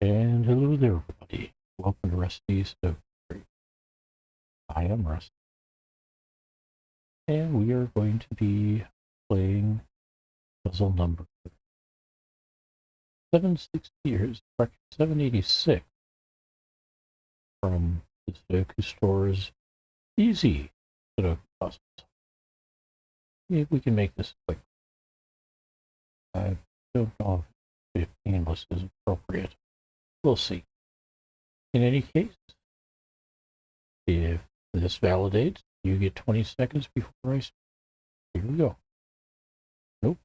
And hello there, everybody. Welcome to Rusty's Sudoku. I am Rusty, and we are going to be playing puzzle number 786 from the SudokuStore's Easy Sudoku Puzzles. If we can make this quick. I don't know if painless is appropriate. We'll see. In any case, if this validates, you get 20 seconds before I speak. Here we go. Nope.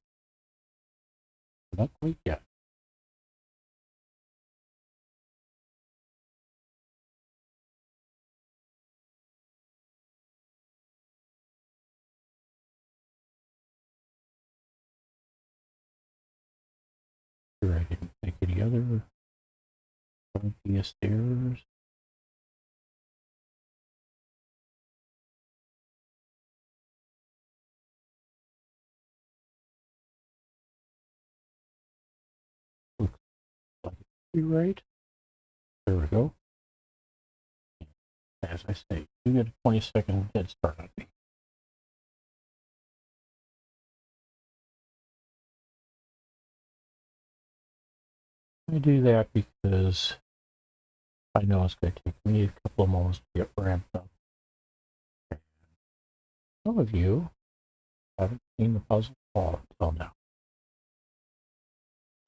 Not quite yet. Sure, I didn't make any other funkiest errors. Looks like it's right. There we go. As I say, you get a 20-second head start on me. I do that because I know it's going to take me a couple of moments to get ramped up. Some of you haven't seen the puzzle all until now.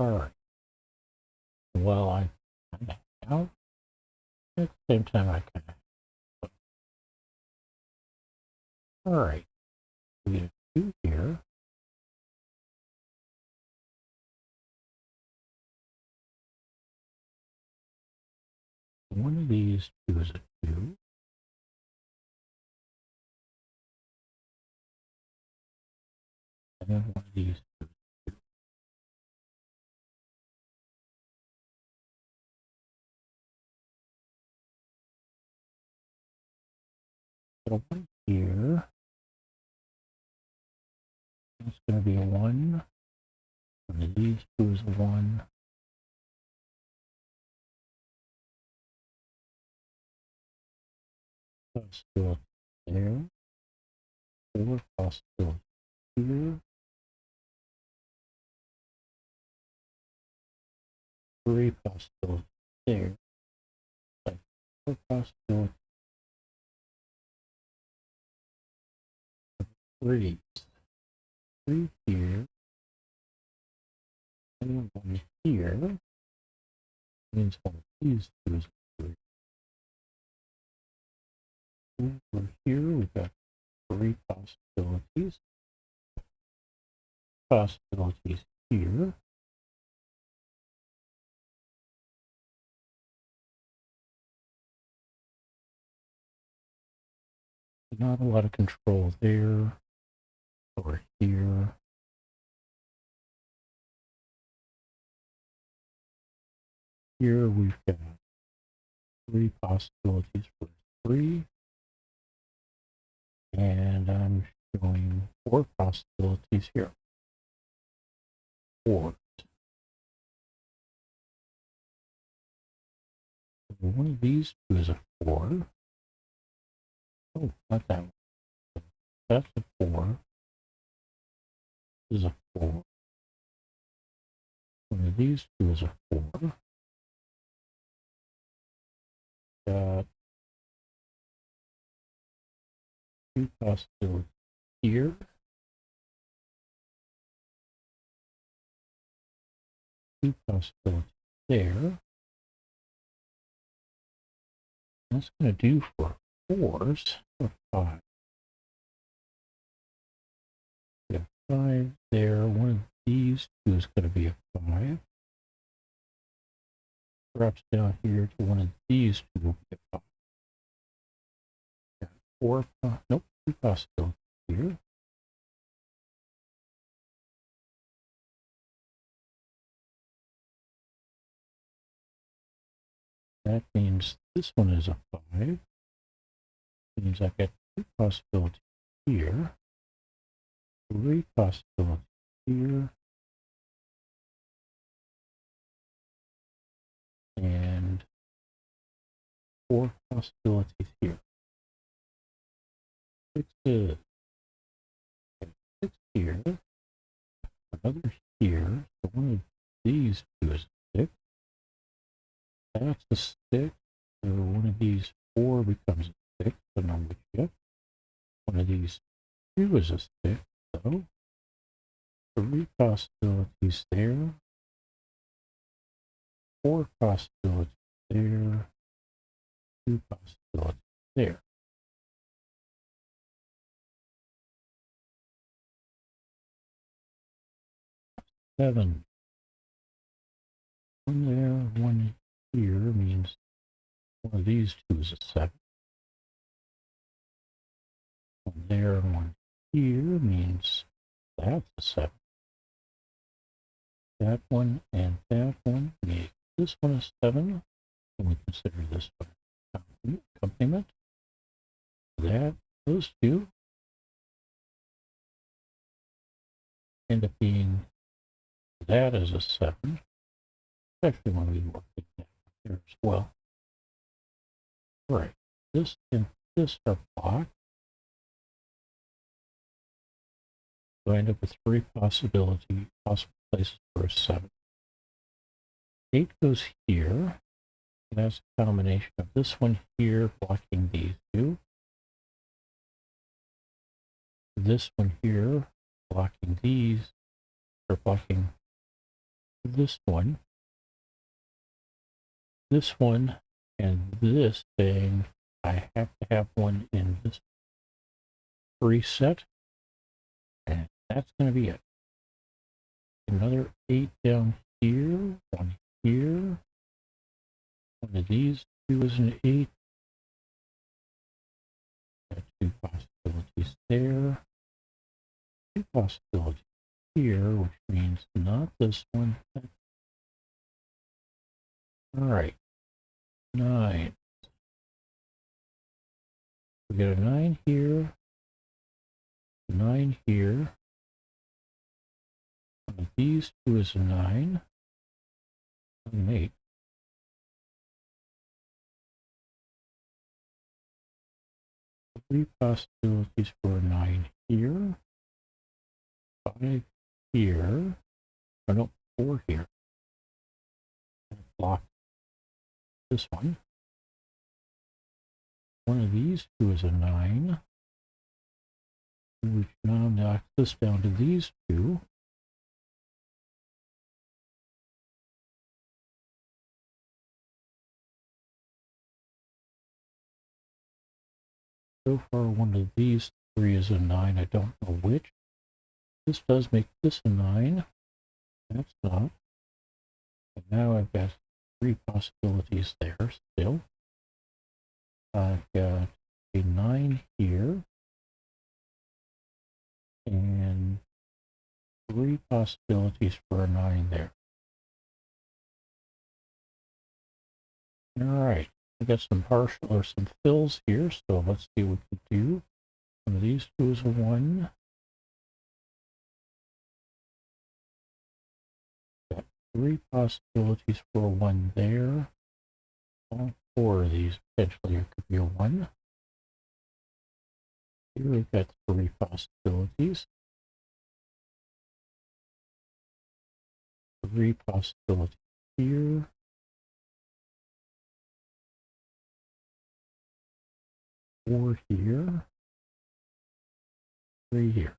Alright. Well, I have. At the same time, I kind of. Alright. We have two here. One of these two is a 2. And then one of these two is 2. So one here. It's going to be a 1. One of these two is a 1. Possibility there. 4 possibilities here. 3 possibilities there. Like 4 possibilities. 3. 3 here. And 1 here. Means one of these two is 3. Over here we've got 3 possibilities. Possibilities here. Not a lot of control there. Or here. Here we've got 3 possibilities for 3. And I'm showing 4 possibilities here. 4. One of these two is a 4. Oh, not that one. That's a 4. This is a 4. One of these two is a 4. Got 2 possibilities here. Two possibilities there. That's going to do for 4s or 5. We have 5 there. One of these two is going to be a 5. Drops down here to one of these two will be a 5. Got 4, nope, 2 possibilities here. That means this one is a 5. That means I've got 2 possibilities here. 3 possibilities here. and 4 possibilities here. 6 is 6 here, another here, so one of these 2 is a 6. That's a 6, so one of these 4 becomes a 6, so no which yet. One of these 2 is a 6, so 3 possibilities there, 4 possibilities there, 2 possibilities there. 7. 1 there, 1 here means one of these 2 is a 7. 1 there and 1 here means that's a 7. That one and that one make this one a 7. And we consider this one accompaniment. That, those 2 end up being, that is a 7. Actually, when we work it down here as well. Right. This and this are blocked. So I end up with 3 possible places for a 7. 8 goes here. That's a combination of this one here blocking these 2. This one here blocking these, or blocking this one, and this thing. I have to have one in this preset, and that's going to be it. Another 8 down here, 1 here. One of these 2 is an 8. Got 2 possibilities there. 2 possibilities here, which means not this one. All right. 9. We got a 9 here. 9 here. One of these 2 is a 9. An 8. 3 possibilities for a 9 here. 5 here. Oh no, 4 here. Block this one. One of these 2 is a 9. Which now knocks this down to these 2. So far, one of these 3 is a 9. I don't know which. This does make this a 9. That's not. And now I've got 3 possibilities there still. I've got a 9 here. And 3 possibilities for a 9 there. All right. I got some partial or some fills here, so let's see what we can do. One of these 2 is a 1. Got 3 possibilities for a 1 there. All 4 of these potentially could be a 1. Here we've got 3 possibilities. 3 possibilities here. 4 here. 3 here.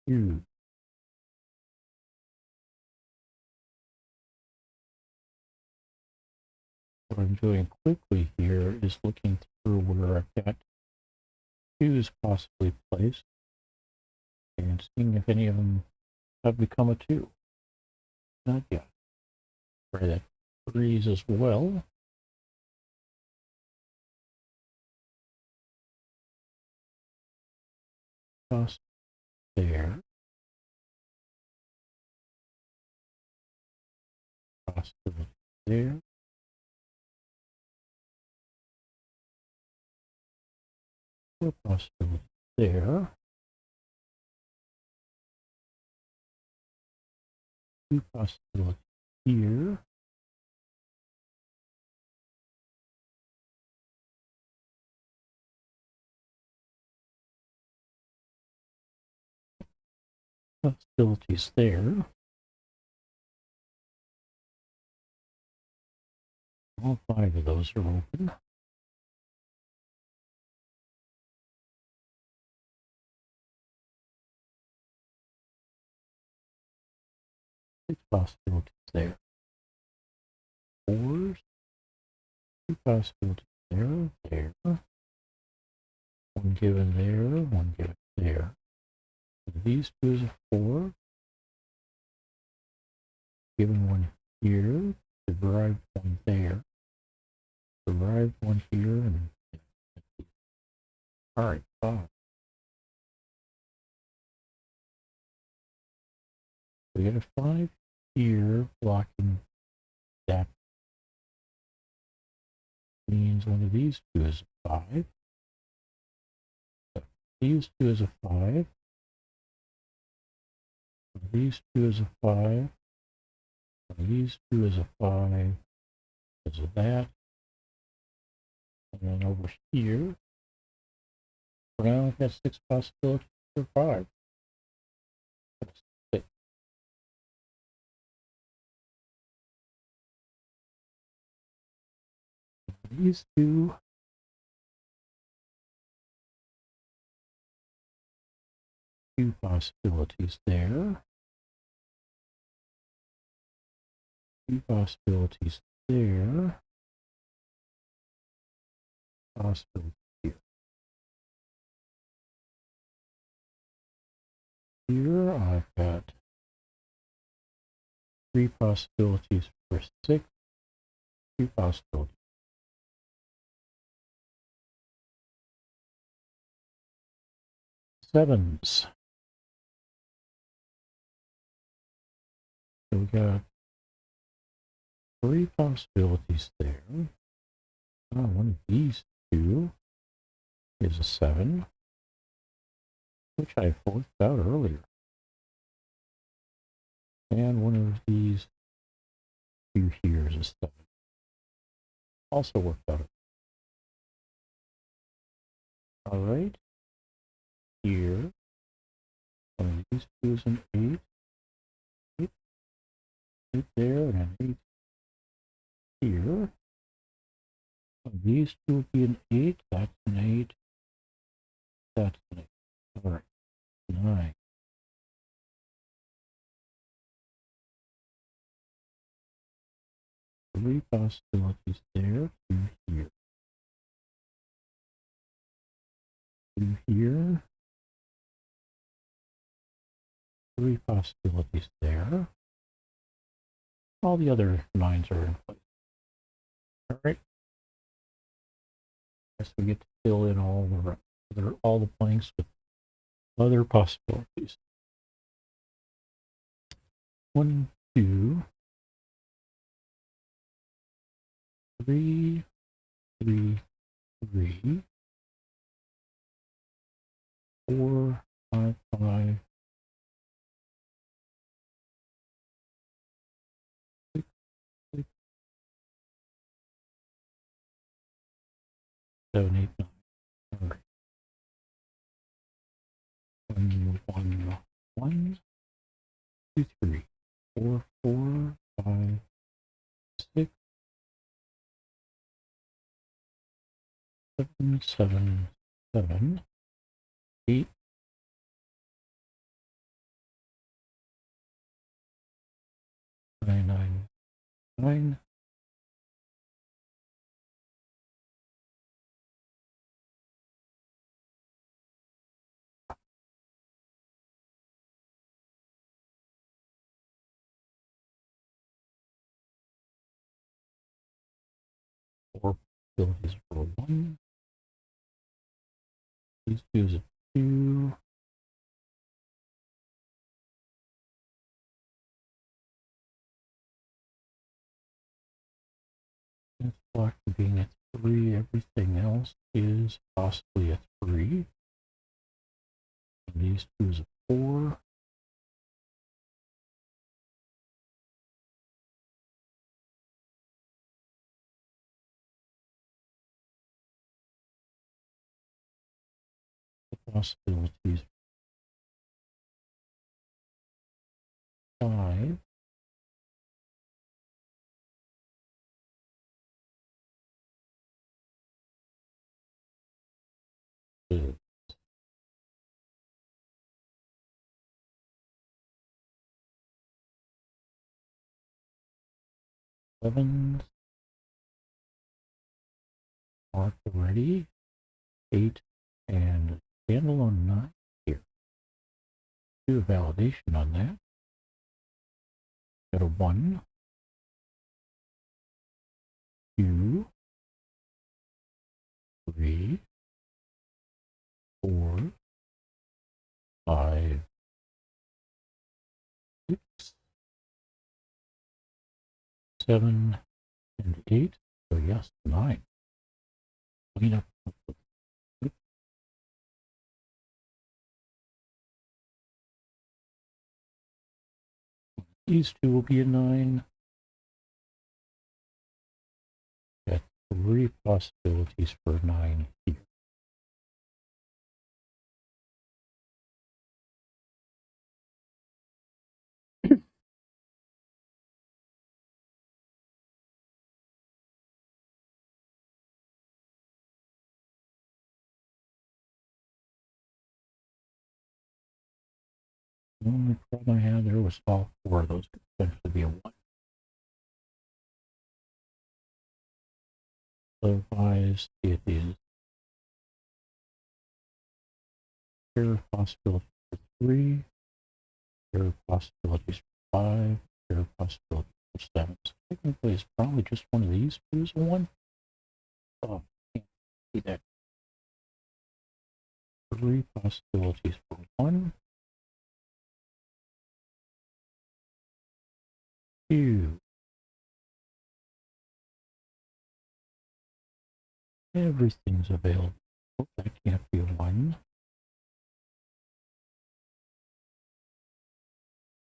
Huge. What I'm doing quickly here is looking through where I've got 2's possibly placed and seeing if any of them have become a 2. Not yet. Try that 3's as well. Cross there. Possibility there. Possibility there. 2 possibilities here. possibilities there. All 5 of those are open. Six possibilities there. 4s, 2 possibilities there. One given there, one given there. So these 2 is a 4. Given one here, derived one there. Derived one here, and alright, 5. We got a 5 here blocking that. Means one of these 2 is a 5. So these 2 is a 5. These 2 is a 5. These 2 is a 5. Because of that. And then over here, now we've got 6 possibilities for 5. That's 6. These 2 possibilities there. 2 possibilities there. Possibility here. Here I've got 3 possibilities for 6. 2 possibilities. 7s. So we got 3 possibilities there. One of these 2 is a 7, which I worked out earlier. And one of these 2 here is a 7. Also worked out. Alright. Here. One of these 2 is an 8. 8 there and an 8 here. One of these 2 will be an 8. That's an 8. That's an 8. Alright. 9. 3 possibilities there. 2 here. 2 here. 3 possibilities there. All the other 9s are in place. Alright. Guess we get to fill in all the blanks with other possibilities. 1, 2, 3, 3, 3, 4, 5, 5, 6, 6, 7, 8, 9. All right. 1, 1, 1, 2, 3, 4, 4, 5, 6, 7, 7, 7, 8, 9, 9, 9, 4 possibilities for 1. These 2 is a 2. That's blocked for being a 3. Everything else is possibly a 3. And these 2 is a 4. The possibilities 7 marked already. 8 and standalone 9 here. Do a validation on that. Got a 1, 2, 3, 4, 5, 6, 7, and 8. So yes, 9. Clean up. These two will be a 9. Got 3 possibilities for a 9 here. The only problem I had there was all 4 of those could potentially be a 1. Otherwise, it is pure possibility for 3, pure possibilities for 5, pure possibility for 7. So technically, it's probably just one of these two is a 1. Oh, can't see that. 3 possibilities for 1, 2. Everything's available. Oh, that can't be a 1.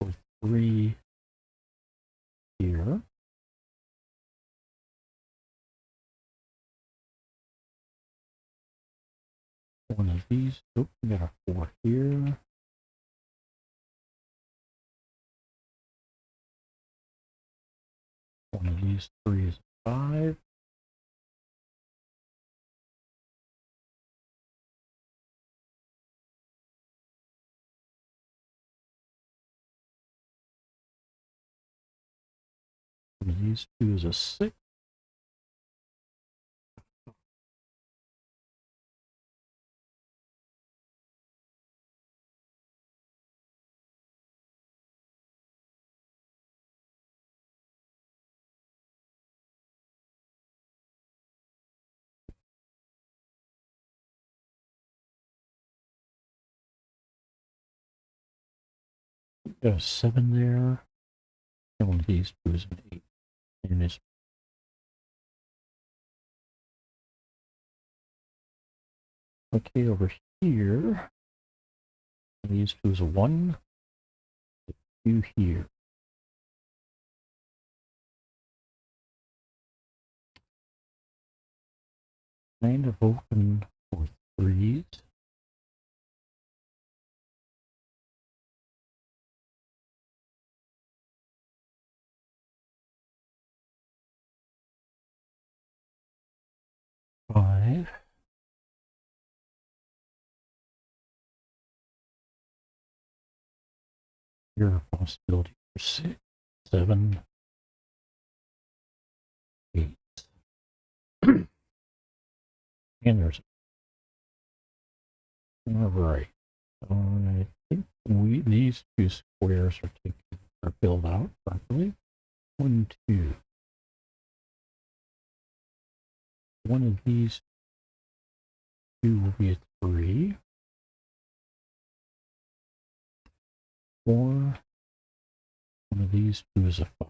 For 3 here. One of these. Oh, we got a 4 here. One of these 3 is a 5. One of these 2 is a 6. Got a 7 there. And one of these 2 is an 8. And it's okay over here. These 2 is a 1. 2 here. Kind of open for 3s. Five. Here a possibility for 6, 7, 8. And there's all right. I think these 2 squares are filled out properly. 1, 2. One of these 2 will be a 3. 4. One of these 2 is a 5.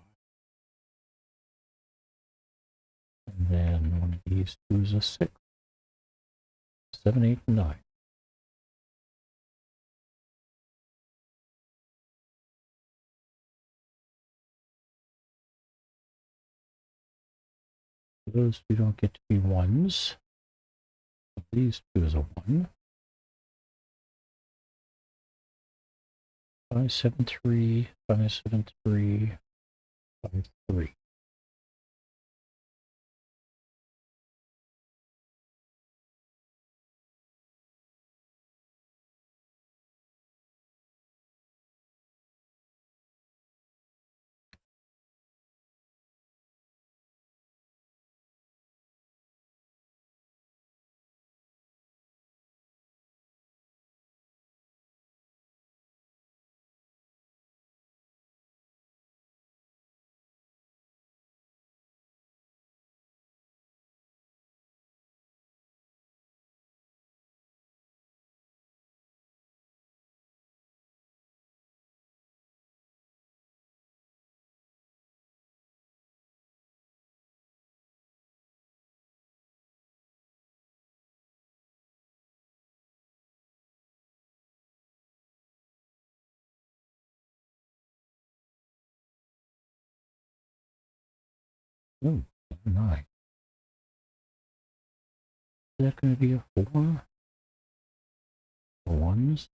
And then one of these 2 is a 6. 7, 8, 9. Those 2 don't get to be 1s. These 2 is a 1. 5, 7, 3. 5, 7, 3. 5, 3. Oh, 9. Is that going to be a 4? Ones,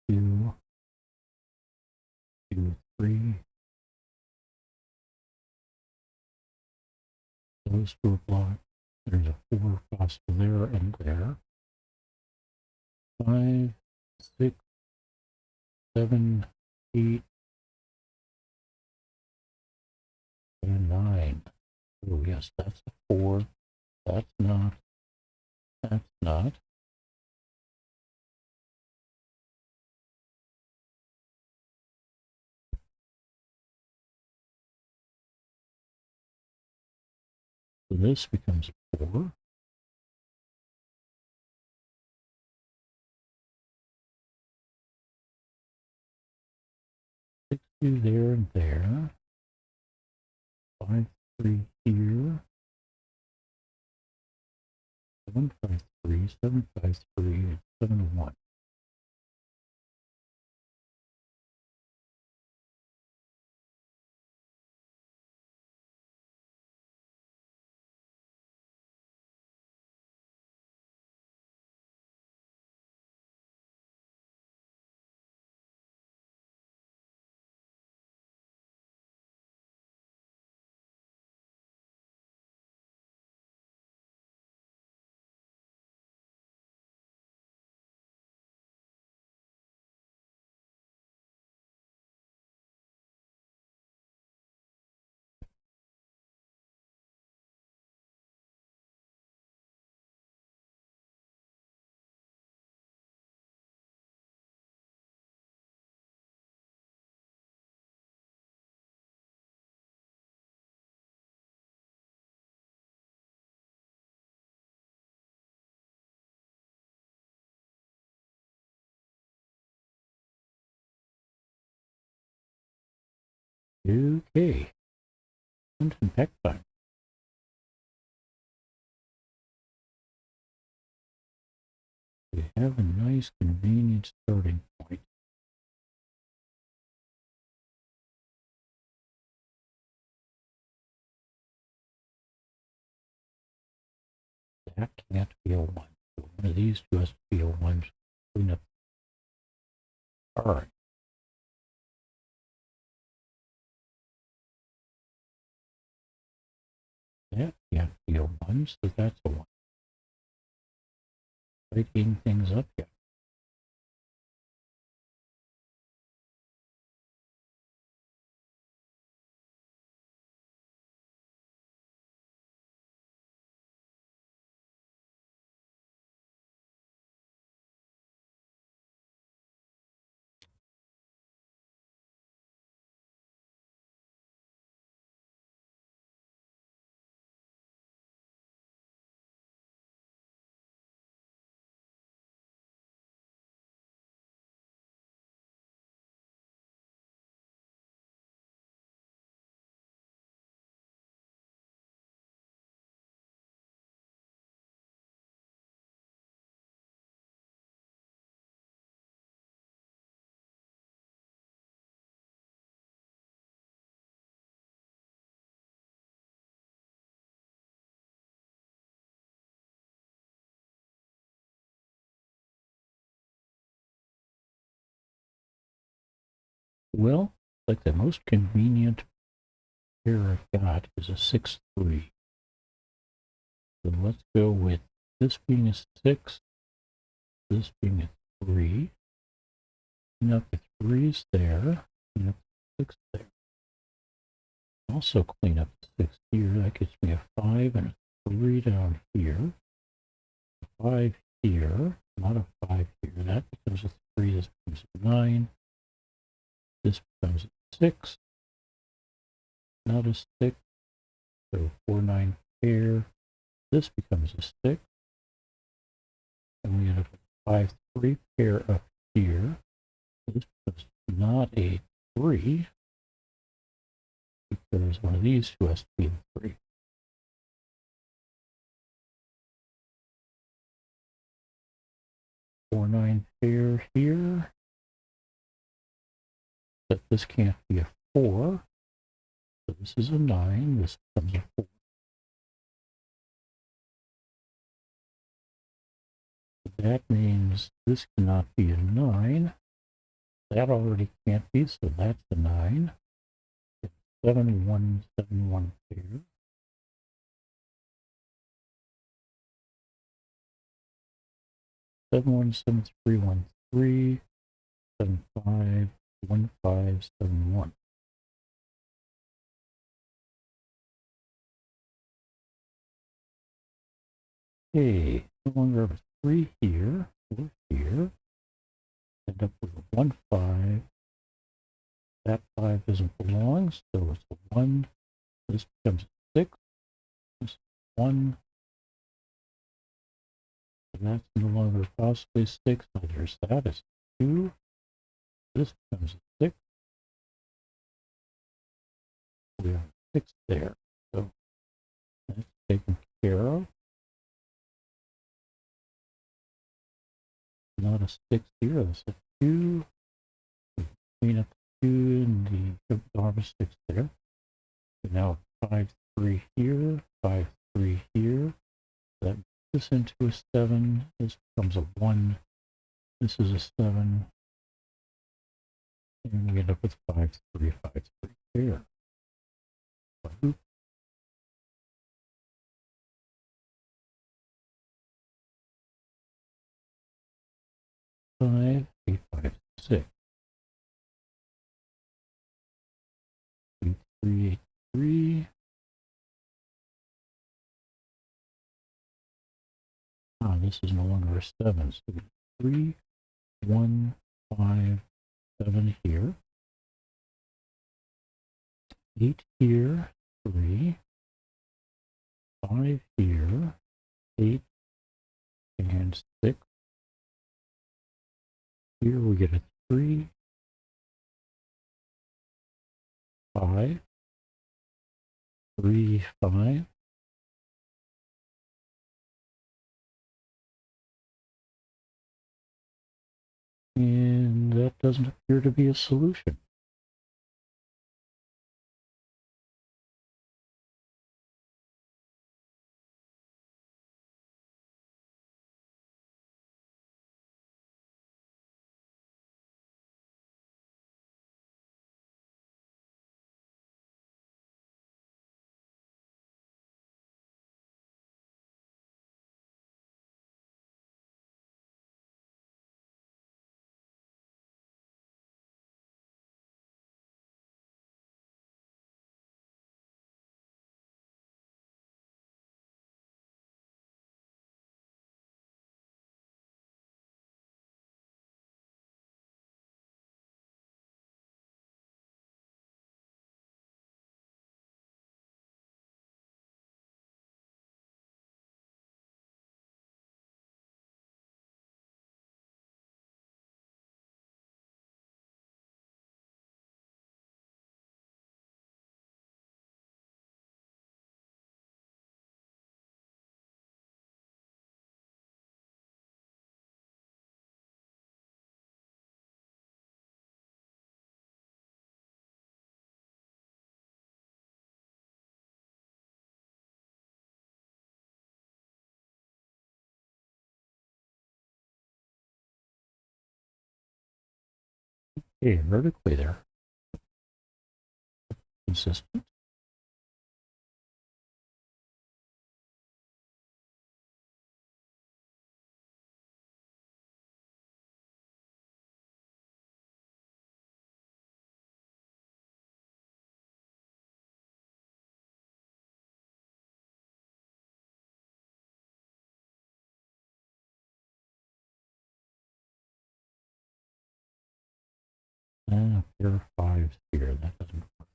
2, 2, 3. Those 2 are blocked. There's a 4 possible there and there. 5, 6, 7, 8, and 9. Oh, yes, that's a 4. That's not. That's not. So this becomes 4. 6, 2 there and there. 5, 3 here. 7, 5, 3, 7, 5, 3, and 7, 1. Okay. And pack time. We have a nice convenient starting point. That can't be a 1. So one of these two has to be a 1. Clean up. All right. That can't be a 1, so that's a 1. Breaking things up yet. Well, like the most convenient pair I've got is a 6, 3. So let's go with this being a 6, this being a 3. Clean up the 3s there. Clean up the 6 there. Also clean up the 6 here. That gets me a 5 and a 3 down here. A 5 here. Not a 5 here. That becomes a 3. This becomes a 9. This becomes a 6. Not a 6. So 4, 9 pair. This becomes a 6. And we end up with a 5, 3 pair up here. This becomes not a 3. Because one of these two has to be a 3. 4, 9 pair here. But this can't be a 4. So this is a 9, this becomes a 4. That means this cannot be a 9. That already can't be, so that's a 9. It's 7, 1, 7, 1 pair. 7, 1, 7, 3, 1, 3, 7, 5, 1, 5, 7, 1. Okay, no longer have a 3 here, 4 here. End up with a 1, 5. That 5 doesn't belong, so it's a 1. This becomes a 6. This is 1. And that's no longer possibly 6. So there's that. It's 2. This becomes a 6. We have 6 there. So that's taken care of. Not a 6 here. That's a 2. We clean up the 2 and the harvest 6 there. So now 5, 3 here. 5, 3 here. That makes this into a 7. This becomes a 1. This is a 7. And we end up with 5, 3, 5, 3 there. 5, 8, 5, 6. 8, 3, 8, 3. This is no longer a 7. So 3, 1, 5, 7 here. 8 here, 3. 5 here, 8, and 6. Here we get a 3, 5, 3, 5. And that doesn't appear to be a solution. Okay, vertically there. Consistent. And a pair of 5s here. That doesn't work.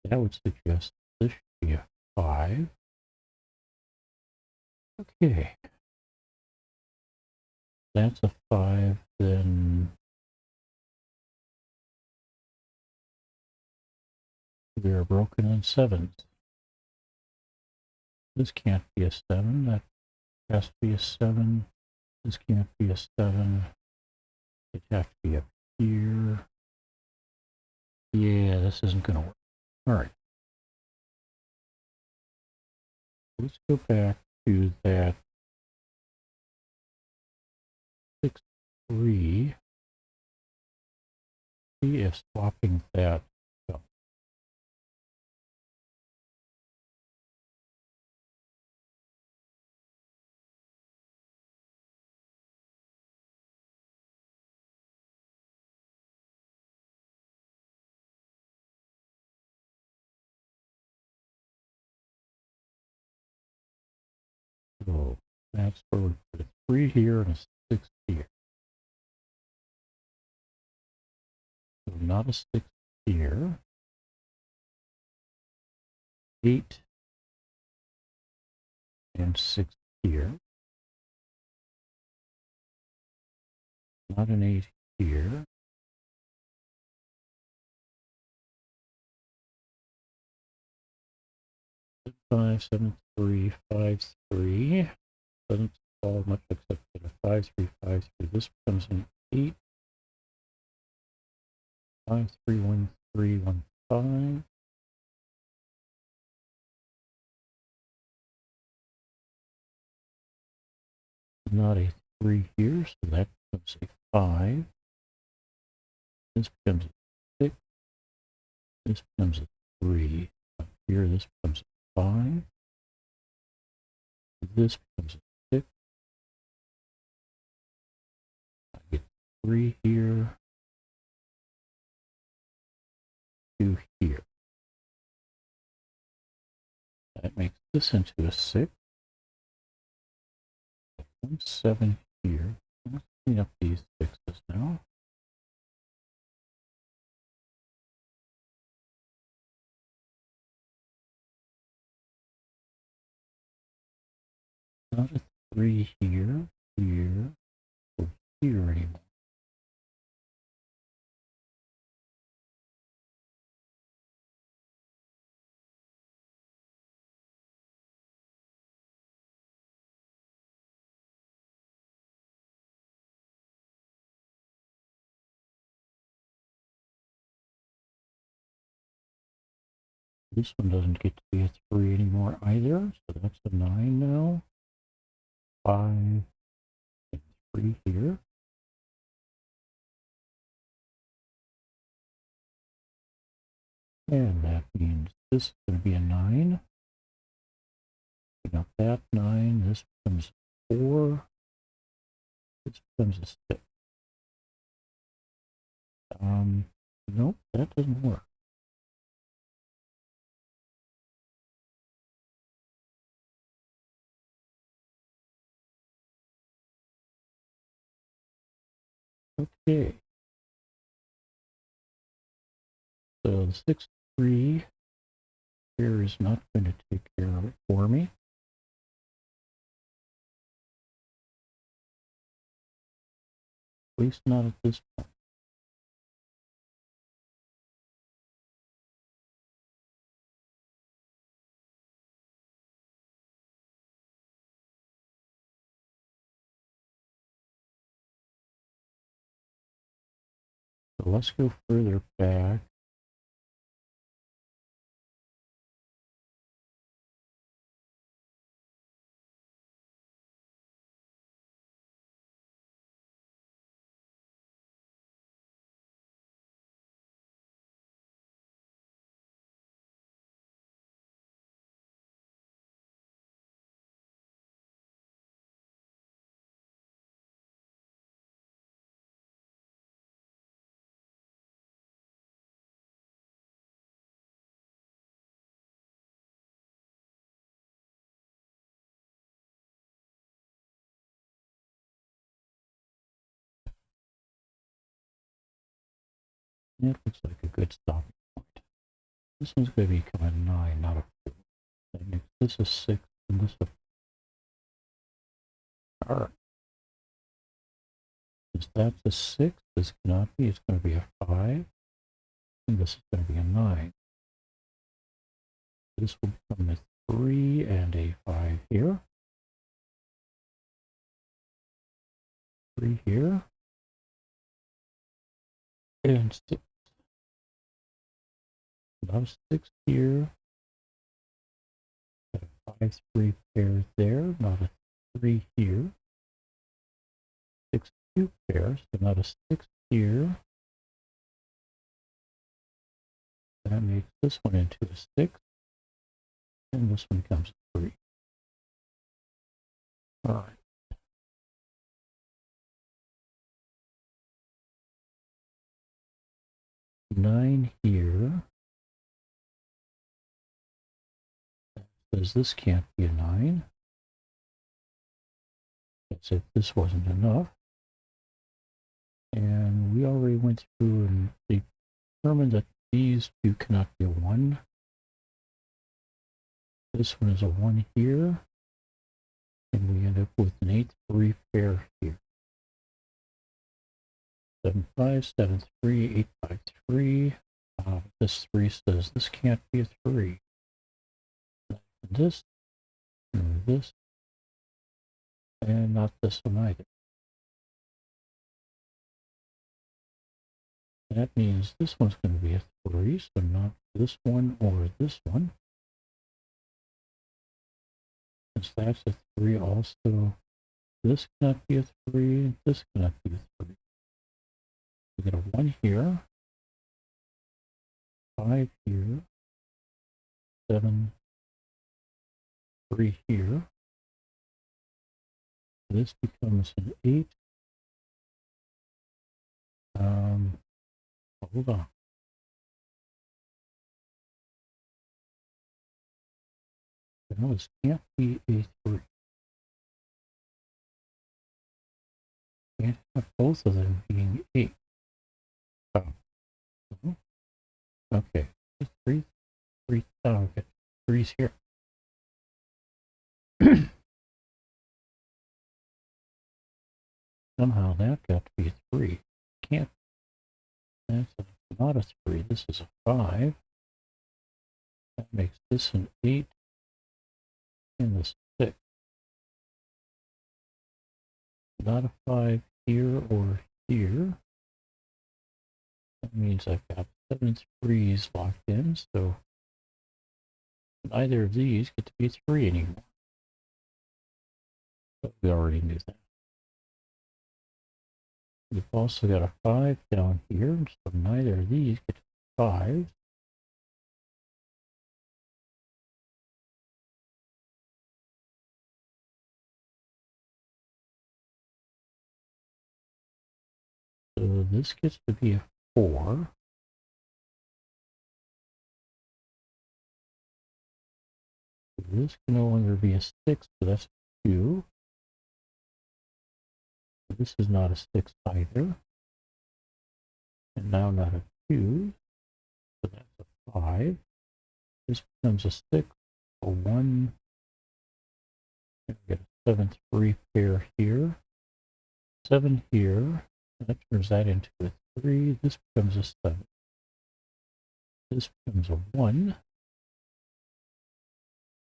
That would suggest this should be a 5. Okay. That's a 5, then we are broken in 7s. This can't be a 7. That has to be a 7. This can't be a 7. It'd have to be up here. Yeah, this isn't going to work. All right. Let's go back to that 6, 3. See if swapping that. So that's where we put a 3 here and a 6 here. So not a 6 here. 8 and 6 here. Not an 8 here. Five, 7, 3, 5, 3. Doesn't solve much except that a 5, 3, 5, 3. This becomes an 8. 5, 3, 1, 3, 1, 5. Not a 3 here, so that becomes a 5. This becomes a 6. This becomes a 3. Up here, this becomes a 5. This becomes a 6. I get 3 here, 2 here. That makes this into a 6. 1, 7 here. Let's clean up these 6s now. Not a 3 here, here, or here anymore. This one doesn't get to be a 3 anymore either, so that's a 9 now. 5 and 3 here. And that means this is going to be a 9. Pick up that 9. This becomes 4. This becomes a 6. Nope, that doesn't work. Okay. So the 6, 3 here is not going to take care of it for me. At least not at this point. So let's go further back. That looks like a good stopping point. This one's going to become a 9, not a 4. That makes this a 6 and this a 4. Alright. Since that's a 6, this cannot be. It's going to be a 5. And this is going to be a 9. This will become a 3 and a 5 here. 3 here. And 6. Not a 6 here. Got a 5, 3 pair there. Not a 3 here. 6, 2 pair. So not a 6 here. That makes this one into a 6. And this one becomes a 3. All right. Nine here. Says this can't be a 9. That's if this wasn't enough. And we already went through and determined that these two cannot be a 1. This one is a 1 here. And we end up with an 8, 3 pair here. 7, 5, 7, 3, 8, 5, 3. This 3 says this can't be a 3. This, and this, and not this one either. That means this one's going to be a 3, so not this one or this one. Since that's a 3 also, this cannot be a 3, this cannot be a 3. We get a 1 here, 5 here, 7, 3 here. This becomes an 8. Hold on. No, this can't be a 3. Can't have both of them being 8. Oh. Okay. 3, 3, okay. 3's here. Somehow that got to be a 3. Can't. That's not a 3. This is a 5. That makes this an 8. And this 6. Not a 5 here or here. That means I've got 7 3s locked in, so neither of these get to be 3 anymore. But we already knew that. We've also got a 5 down here, so neither of these get to be 5s. So this gets to be a 4. This can no longer be a 6, so that's 2. This is not a 6 either. And now not a 2, so that's a 5. This becomes a 6, a 1. And we get a 7 3 pair here. 7 here. That turns that into a 3. This becomes a 7. This becomes a 1.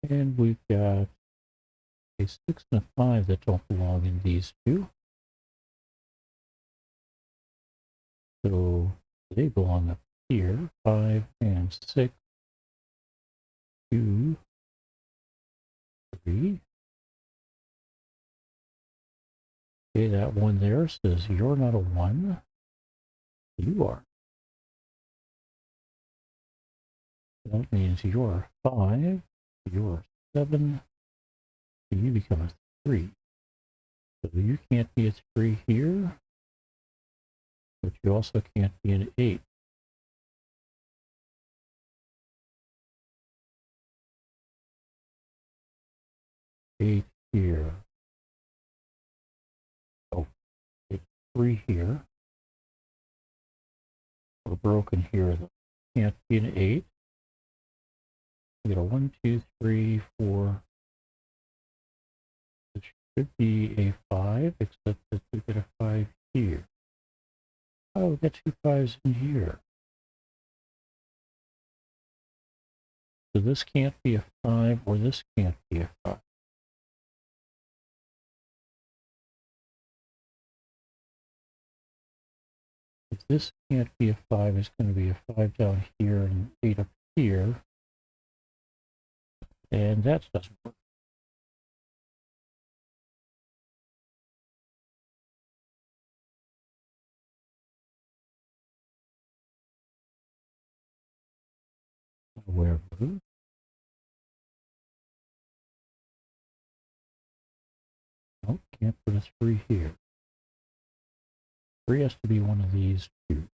And we've got a 6 and a 5 that don't belong in these two. So they belong up here. 5 and 6. 2, 3. Okay, that one there says you're not a 1. You are. That means you're 5. You're 7. You become a 3. So you can't be a 3 here, but you also can't be an 8. Eight here. Oh, 3 here. We're broken here. Can't be an 8. We get a 1, 2, 3, 4. This should be a 5, except that we get a 5 here. Oh, we got 2 5s in here. So this can't be a 5, or this can't be a 5. If this can't be a 5, it's going to be a 5 down here and 8 up here, and that doesn't work. However, nope, can't put a 3 here. 3 has to be one of these two.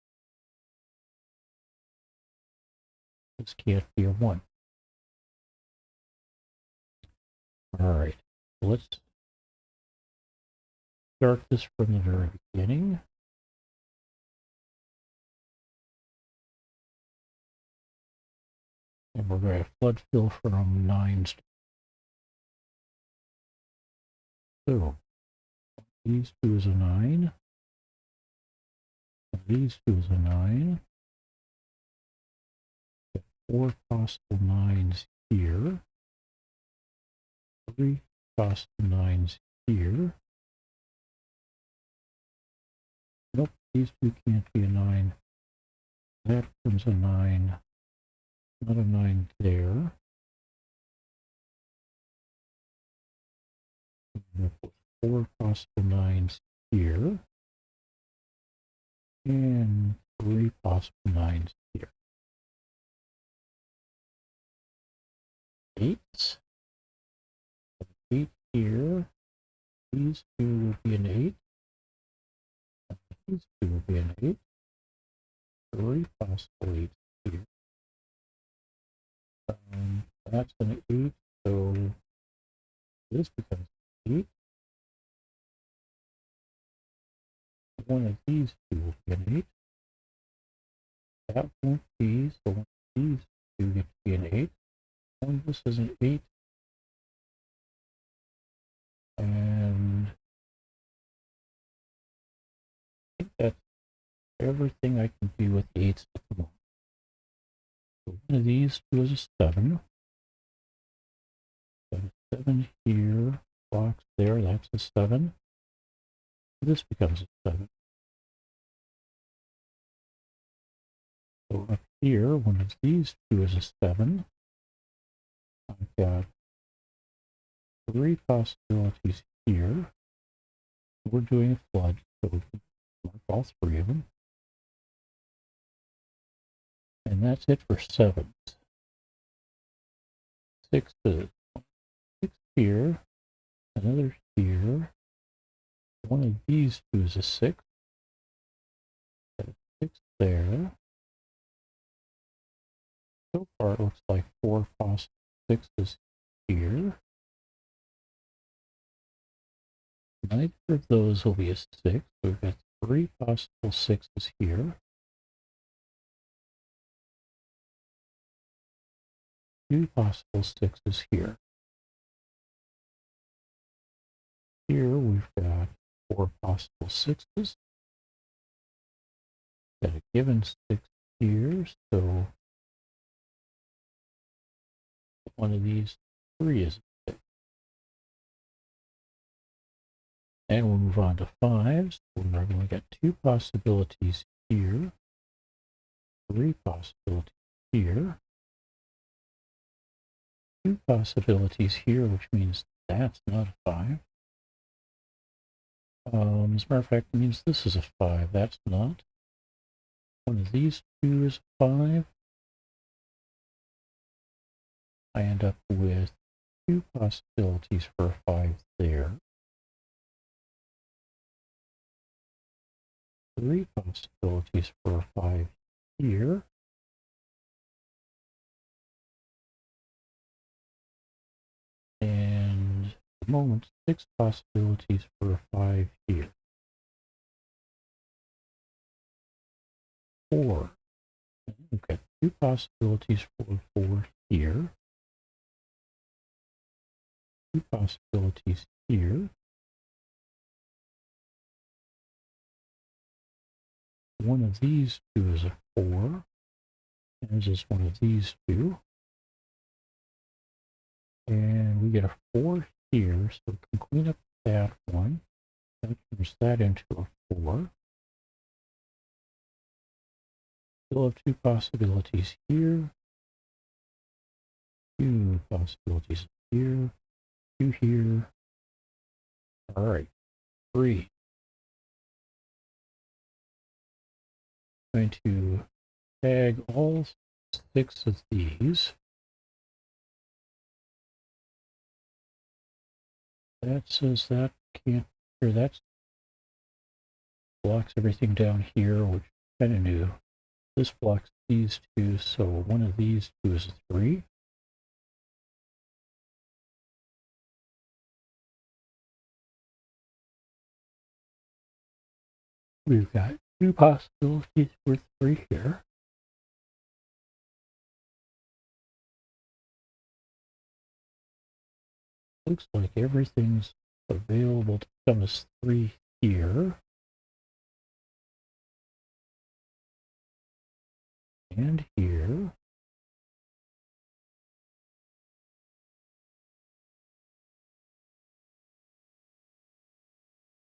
This can't be a 1. Alright, let's start this from the very beginning. And we're going to flood fill from 9s. So, these 2 is a 9. These 2 is a 9. 4 possible 9s here. 3 possible 9s here. Nope, these 2 can't be a 9. That comes a 9. Not a 9 there. 4 possible 9s here. And 3 possible 9s here. 8s. 8 here. These 2 will be an 8. These 2 will be an 8. 3 possible 8s here. That's an 8, so this becomes 8. One of these 2 will be an 8. That won't be, so one of these 2 get to be an 8. One of this is an 8. And I think that's everything I can do with the 8s at the moment. So one of these 2 is a 7. Got a 7 here, box there, that's a 7. This becomes a 7. So up here, one of these 2 is a 7. I've got 3 possibilities here. We're doing a flood, so we can mark all 3 of them. And that's it for 7s. 6s. 6 here, another here. One of these 2 is a 6. Got a 6 there. So far, it looks like 4 possible 6s here. Neither of those will be a 6. We've got 3 possible 6s here. 2 possible 6s here. Here we've got 4 possible 6s. Got a given 6 here, so one of these 3 is a 6. And we'll move on to 5s. We're going to get 2 possibilities here. 3 possibilities here. 2 possibilities here, which means that's not a 5. As a matter of fact, it means this is a 5. That's not. One of these 2 is a 5. I end up with 2 possibilities for a 5 there. 3 possibilities for a 5 here. And at the moment, 6 possibilities for a 5 here. 4. We've got 2 possibilities for a 4 here. 2 possibilities here. One of these 2 is a 4. There's just one of these 2. And we get a 4 here, so we can clean up that one. That turns that into a 4. Still have 2 possibilities here. 2 possibilities here, 2 here. All right, 3. Going to tag all 6 of these. That says that can't, or that blocks everything down here, which is kind of new. This blocks these 2, so one of these 2 is a 3. We've got 2 possibilities for 3 here. Looks like everything's available to come as 3 here. And here.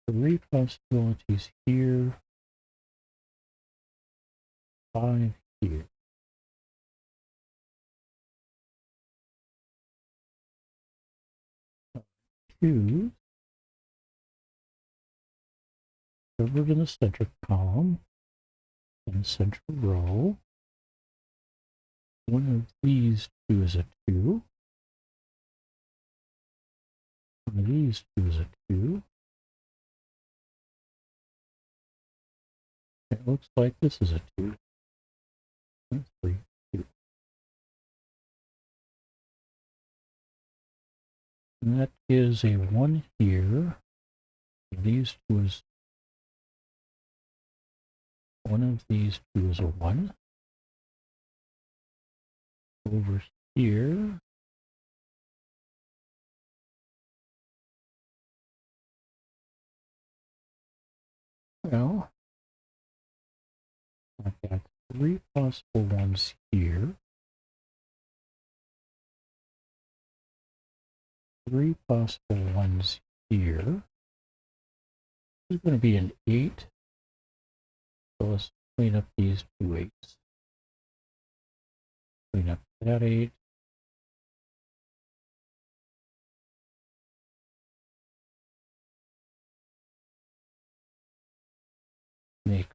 Three possibilities here. 5 here. Two covered in the center column and central row. One of these 2 is a 2. One of these 2 is a 2. It looks like this is a 2. 1, 3, 2. And that is a 1 here. These 2 is, one of these 2 is a 1. Over here. Well, I've got 3 possible ones here. 3 possible ones here. This is going to be an 8. So let's clean up these 2 8s. Clean up that 8. Make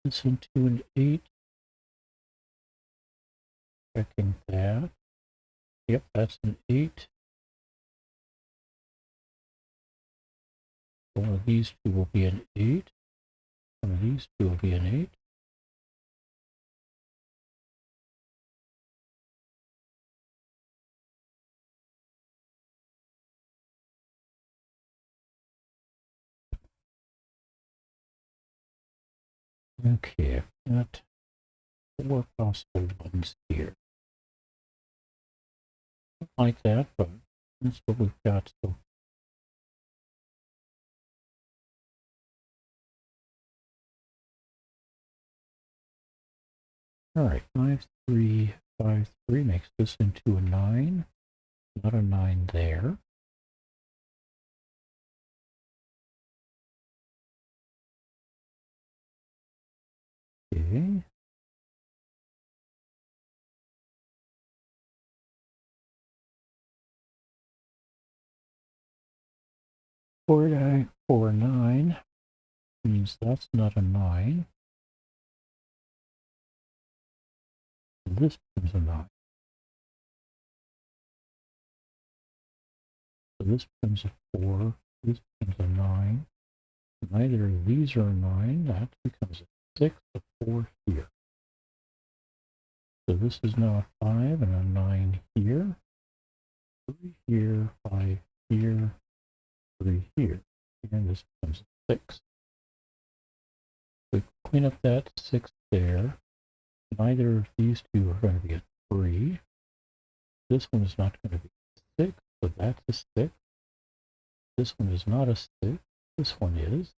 this into an 8. Checking that. Yep, that's an 8. One of these 2 will be an 8. One of these 2 will be an 8. Okay, I've got 4 possible ones here. Not like that, but that's what we've got. So all right, 5 3 5 3 makes this into a 9. Not a 9 there. Okay. 4 die 4 9 means that's not a 9. This becomes a 9. So this becomes a 4. This becomes a 9. Neither of these are a 9. That becomes a 6, a 4 here. So this is now a 5 and a 9 here. 3 here, 5 here, 3 here. And this becomes a 6. We clean up that 6 there. Neither of these 2 are going to be a 3. This one is not going to be a 6, so that's a 6. This one is not a 6. This one is.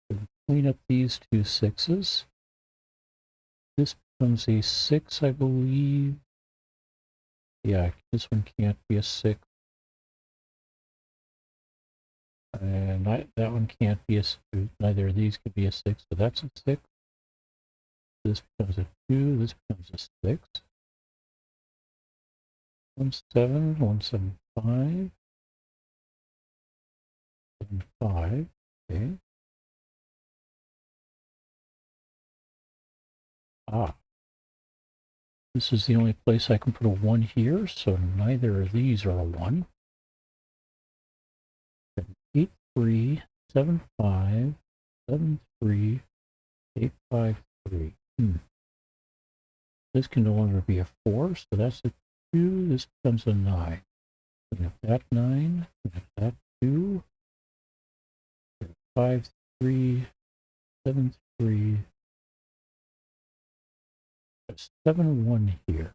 So clean up these 2 6s. This becomes a 6, I believe. Yeah, this one can't be a 6. And that one can't be a 6. Neither of these could be a 6, so that's a 6. This becomes a 2. This becomes a 6. 17, 175, 75. Okay. This is the only place I can put a 1 here, so neither of these are a 1. 8, 3, 7, 5, 7, 3, 8, 5, 3. This can no longer be a 4, so that's a 2. This becomes a 9. And if that 9, and if that 2, 5, 3, 7, 3, 7, 1 here.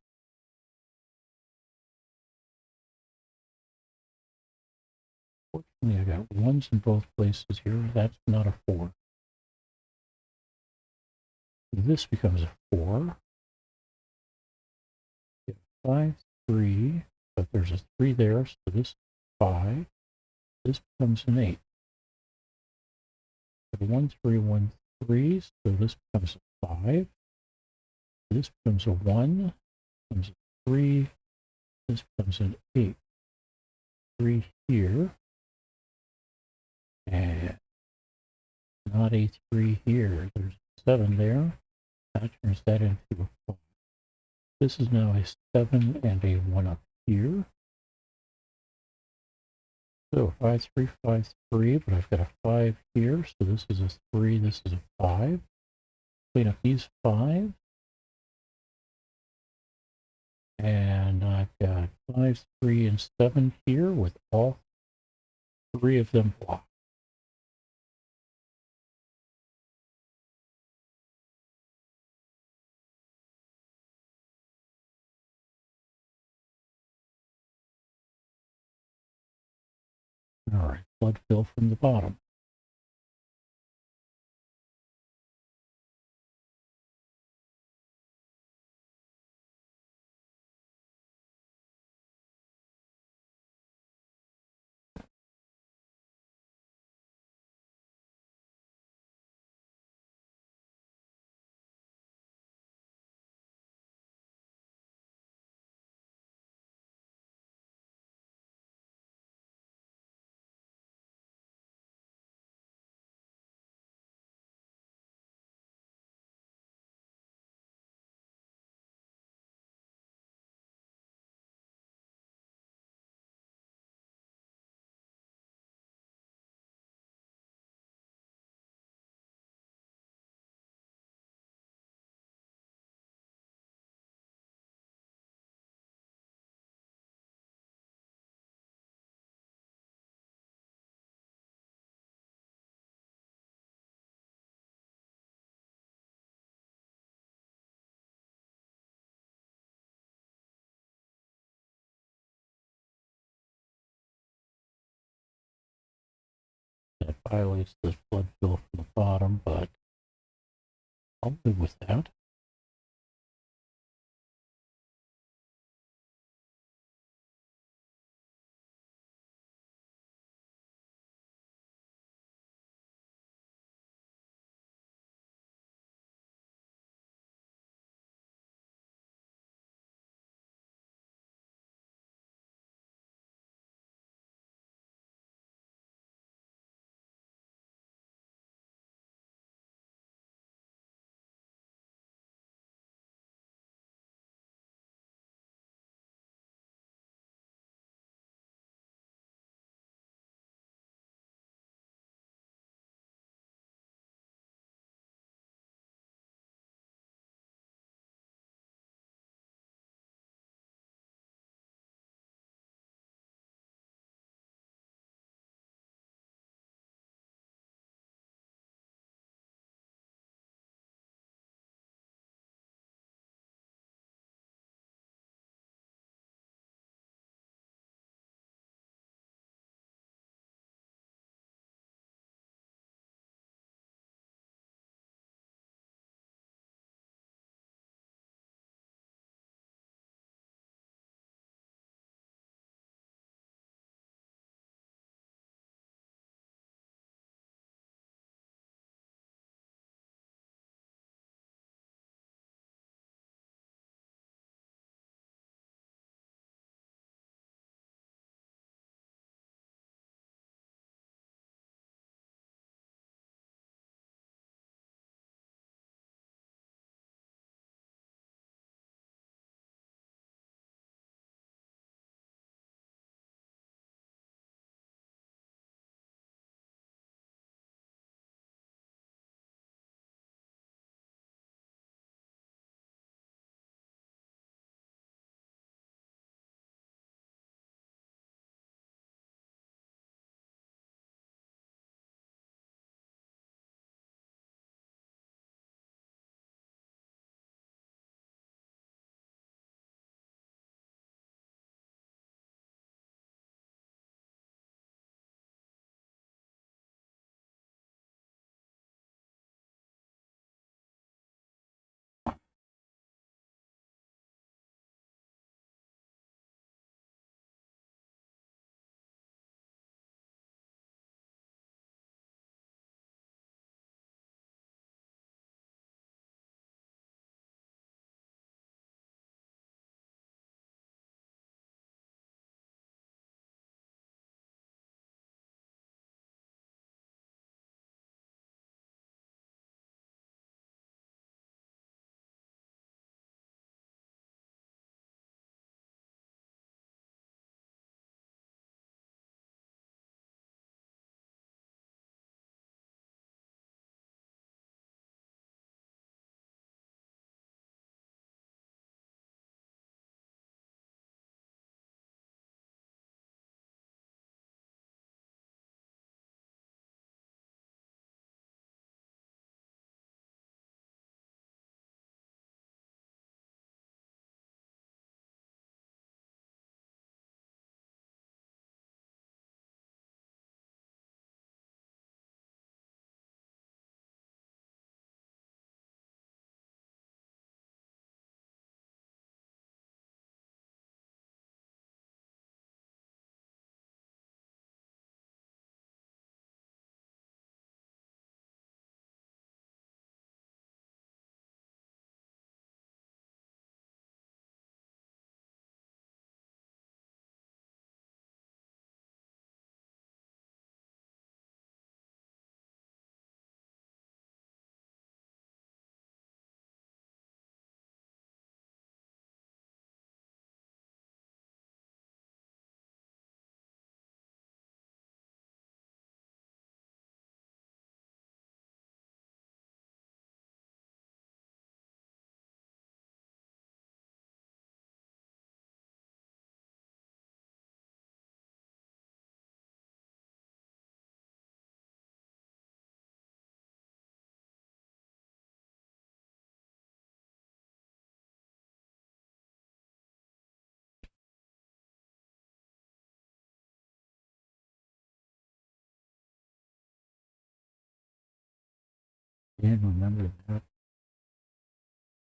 Fortunately, I got 1s in both places here. That's not a 4. This becomes a 4. 5, 3, but there's a 3 there, so this is 5. This becomes an 8. 1, 3, 1, 3, so this becomes a 5. This becomes a 1, becomes a 3, this becomes an 8. 3 here, and not a 3 here. There's a 7 there. That turns that into a 5. This is now a 7 and a 1 up here. So 5, 3, 5, 3, but I've got a 5 here, so this is a 3, this is a 5. Clean up these 5. And I've got 5, 3, and 7 here with all 3 of them blocked. All right, flood fill from the bottom. That violates the flood fill from the bottom, but I'll live with that. And remember that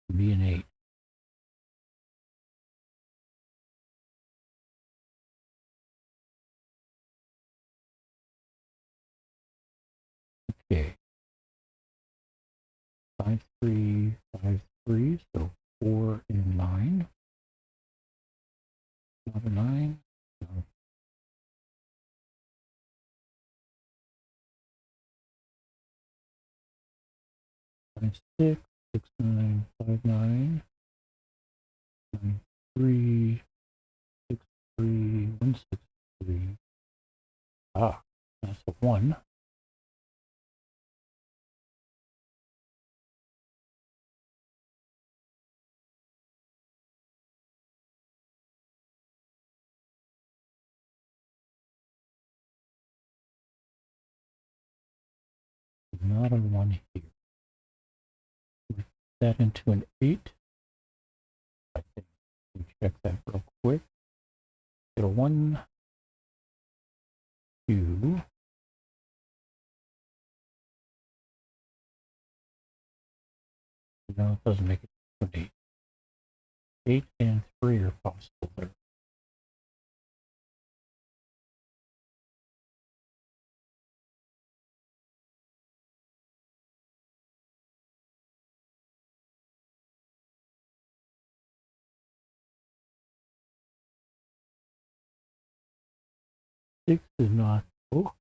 to be an 8. Okay. 5, 3, 5, 3. So 4 and 9. Not a 9. So 5, 6, 6, 9, 5, 9, 9, 3, 6, 3, 1, 6, 3. Ah, that's a 1. Not a 1 here. Put that into an 8. I think we check that real quick. Get a 1, 2. No, it doesn't make it to an 8. 8 and 3 are possible there. 6 is not. Oh,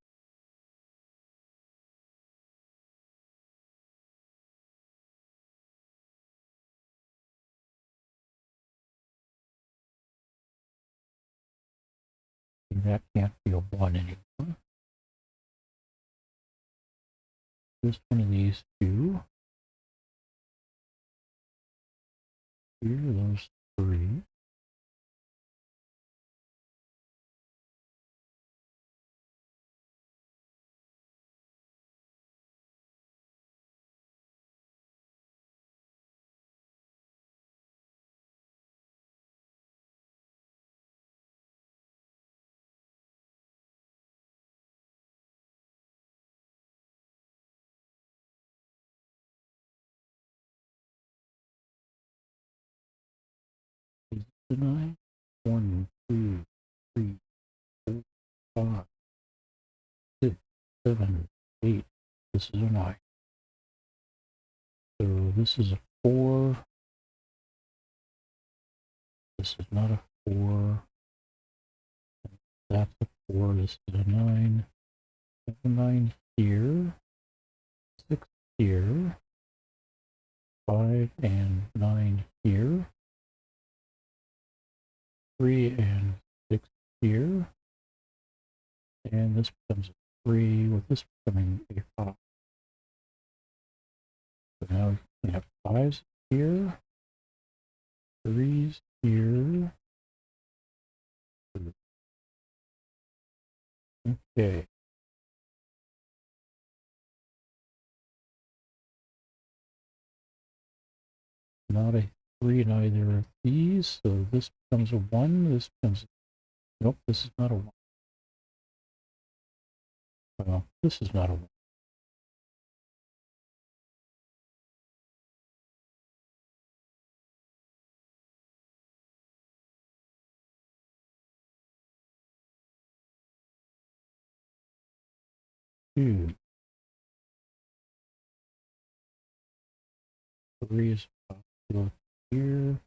that can't be a 1 anymore. Just one of these two. Here, those 3. Is it a 9? 1, 2, 3, 4, 5, 6, 7, 8. This is a 9. So this is a 4. This is not a 4. That's a 4. This is a 9. That's a 9 here. 6 here. 5 and 9 here. 3 and 6 here. And this becomes a 3 with this becoming a 5. So now we have 5s here. 3s here. Okay. Not a 3 in either of these. So this becomes a 1. This becomes. Nope, this is not a 1. Well, this is not a 1. Two. 3 is possible here.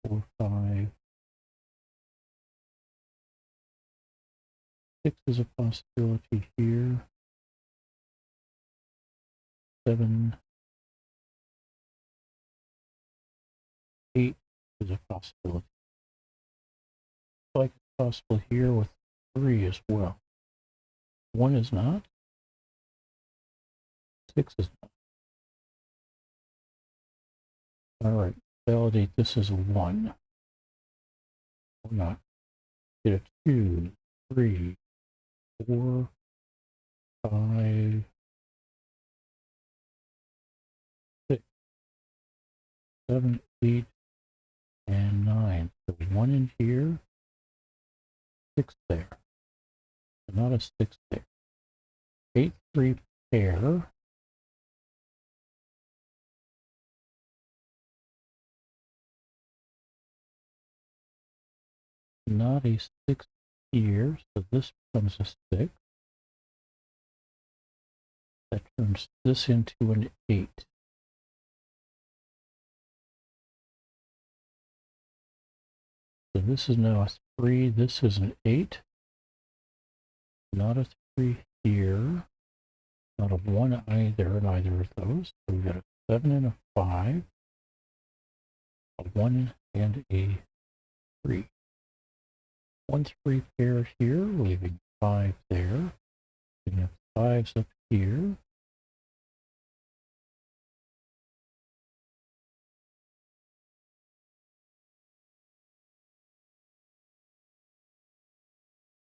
4, 5. 6 is a possibility here. 7, 8 is a possibility. Like it's possible here with 3 as well. 1 is not. 6 is not. All right, validate this as a 1. Or not. Get a 2, 3, 4, 5, 6, 7, 8, and 9. So 1 in here, 6 there. So not a 6 there. 8, 3, pair. Not a 6 here, so this becomes a 6. That turns this into an 8. So this is now a 3, this is an 8. Not a 3 here. Not a 1 either in either of those. So we've got a 7 and a 5. A 1 and a 3. 1 3 pair here, leaving 5 there. We have 5s up here.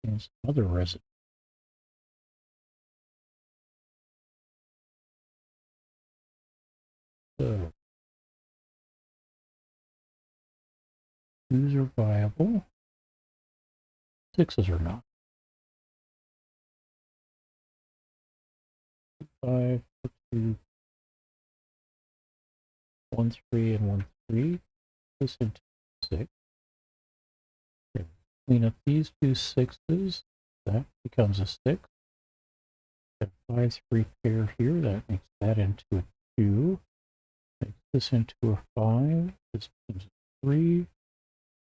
And some other residue. So 2s are viable. 6s are not. 5, 2, 1 3 and 1 3. This into 6. Okay. Clean up these 2 6s. That becomes a 6. 5 3 pair here. That makes that into a 2. Makes this into a 5. This becomes a 3.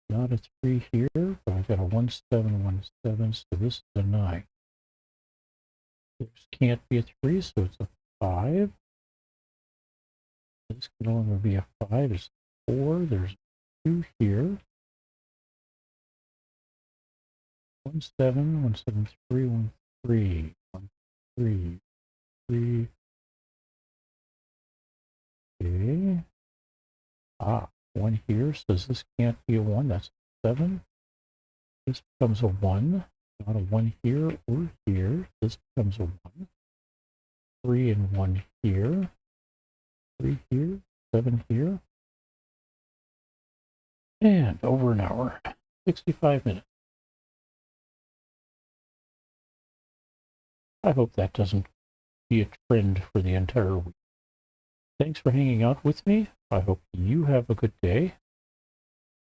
Not a 3 here, but I've got a 1 7 1 7, so this is a 9. This can't be a 3, so it's a 5. This can only be a 5. It's 4. There's 2 here. 1 7 1 7 3 1 3 1 3 3. Okay. 1 here says this can't be a 1. That's a 7. This becomes a 1. Not a 1 here or here. This becomes a 1. 3 and 1 here. 3 here. 7 here. And over an hour. 65 minutes. I hope that doesn't be a trend for the entire week. Thanks for hanging out with me. I hope you have a good day.